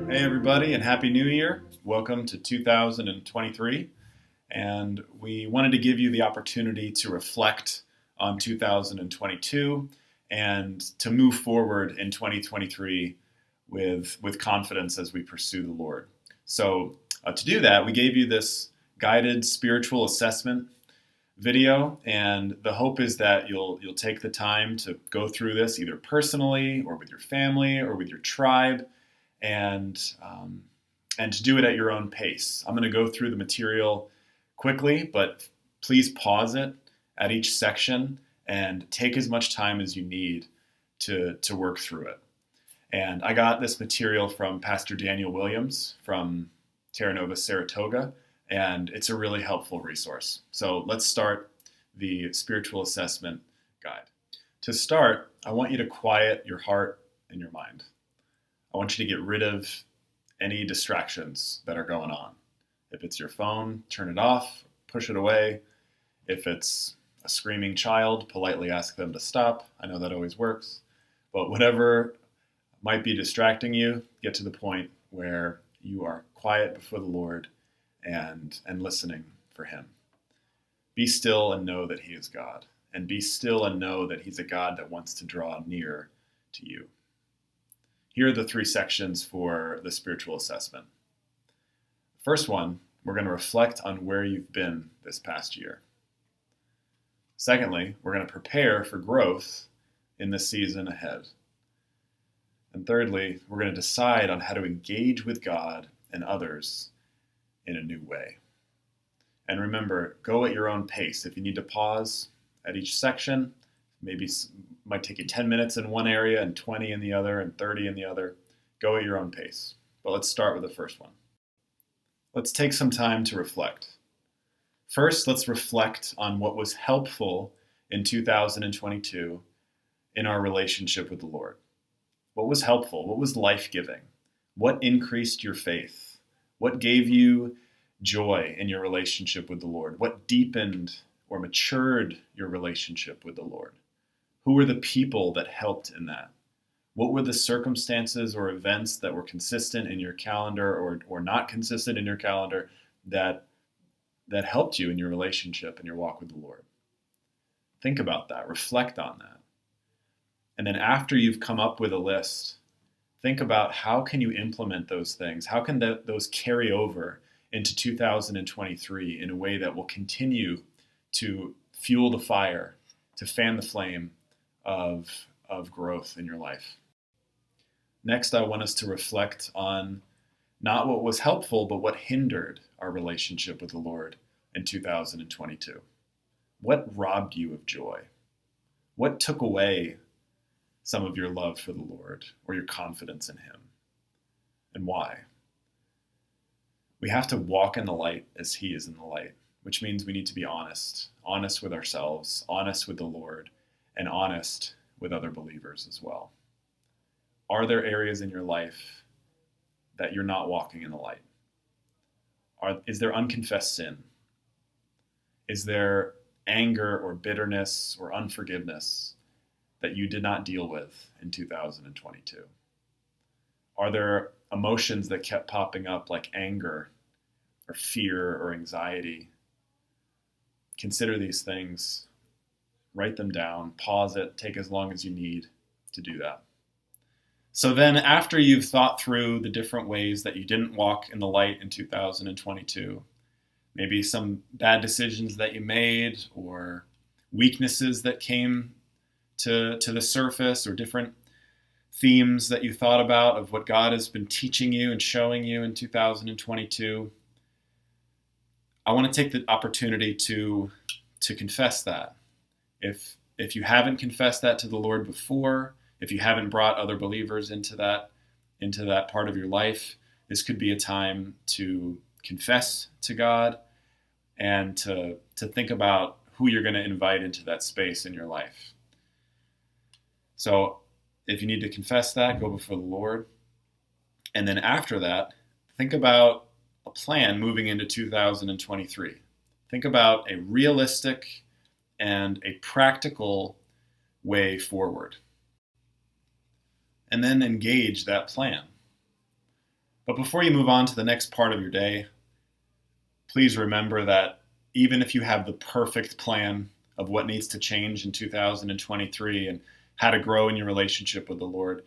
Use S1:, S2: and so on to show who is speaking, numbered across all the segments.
S1: Hey, everybody, and Happy New Year. Welcome to 2023. And we wanted to give you the opportunity to reflect on 2022 and to move forward in 2023 with confidence as we pursue the Lord. So, to do that, we gave you this guided spiritual assessment video, and the hope is that you'll take the time to go through this either personally or with your family or with your tribe, and to do it at your own pace. I'm going to go through the material quickly, but please pause it at each section and take as much time as you need to work through it. And I got this material from Pastor Daniel Williams from Terra Nova, Saratoga, and it's a really helpful resource. So let's start the spiritual assessment guide. To start, I want you to quiet your heart and your mind. I want you to get rid of any distractions that are going on. If it's your phone, turn it off, push it away. If it's a screaming child, politely ask them to stop. I know that always works. But whatever might be distracting you, get to the point where you are quiet before the Lord and listening for Him. Be still and know that He is God. And be still and know that He's a God that wants to draw near to you. Here are the three sections for the spiritual assessment. First one, we're going to reflect on where you've been this past year. Secondly, we're going to prepare for growth in the season ahead. And thirdly, we're going to decide on how to engage with God and others in a new way. And remember, go at your own pace. If you need to pause at each section, maybe might take you 10 minutes in one area and 20 in the other and 30 in the other. Go at your own pace. But let's start with the first one. Let's take some time to reflect. First, let's reflect on what was helpful in 2022 in our relationship with the Lord. What was helpful? What was life-giving? What increased your faith? What gave you joy in your relationship with the Lord? What deepened or matured your relationship with the Lord? Who were the people that helped in that? What were the circumstances or events that were consistent in your calendar or not consistent in your calendar that helped you in your relationship and your walk with the Lord? Think about that. Reflect on that. And then after you've come up with a list, think about how can you implement those things? How can those carry over into 2023 in a way that will continue to fuel the fire, to fan the flame of growth in your life. Next, I want us to reflect on not what was helpful, but what hindered our relationship with the Lord in 2022. What robbed you of joy? What took away some of your love for the Lord or your confidence in Him? And why? We have to walk in the light as He is in the light, which means we need to be honest with ourselves, honest with the Lord, and honest with other believers as well. Are there areas in your life that you're not walking in the light? Is there unconfessed sin? Is there anger or bitterness or unforgiveness that you did not deal with in 2022? Are there emotions that kept popping up like anger or fear or anxiety? Consider these things. Write them down, pause it, take as long as you need to do that. So then after you've thought through the different ways that you didn't walk in the light in 2022, maybe some bad decisions that you made or weaknesses that came to the surface or different themes that you thought about of what God has been teaching you and showing you in 2022, I want to take the opportunity to confess that. If you haven't confessed that to the Lord before, if you haven't brought other believers into that part of your life, this could be a time to confess to God and to think about who you're going to invite into that space in your life. So if you need to confess that, go before the Lord. And then after that, think about a plan moving into 2023. Think about a realistic and a practical way forward. And then engage that plan. But before you move on to the next part of your day, please remember that even if you have the perfect plan of what needs to change in 2023 and how to grow in your relationship with the Lord,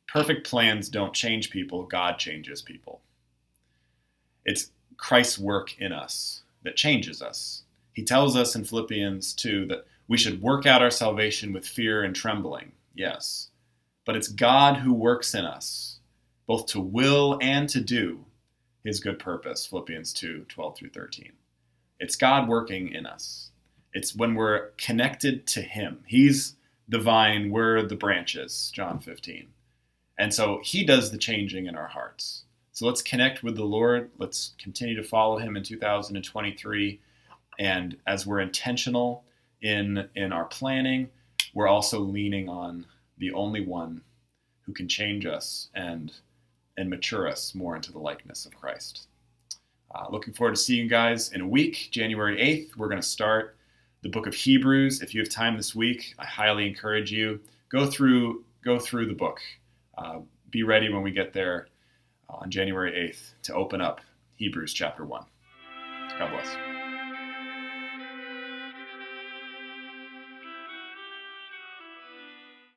S1: perfect plans don't change people. God changes people. It's Christ's work in us that changes us. He tells us in Philippians 2 that we should work out our salvation with fear and trembling. Yes. But it's God who works in us, both to will and to do his good purpose, Philippians 2:12-13. It's God working in us. It's when we're connected to him. He's the vine, we're the branches, John 15. And so he does the changing in our hearts. So let's connect with the Lord. Let's continue to follow him in 2023. And as we're intentional in our planning, we're also leaning on the only one who can change us and mature us more into the likeness of Christ. Looking forward to seeing you guys in a week, January 8th. We're going to start the book of Hebrews. If you have time this week, I highly encourage you, go through the book. Be ready when we get there on January 8th to open up Hebrews chapter 1. God bless.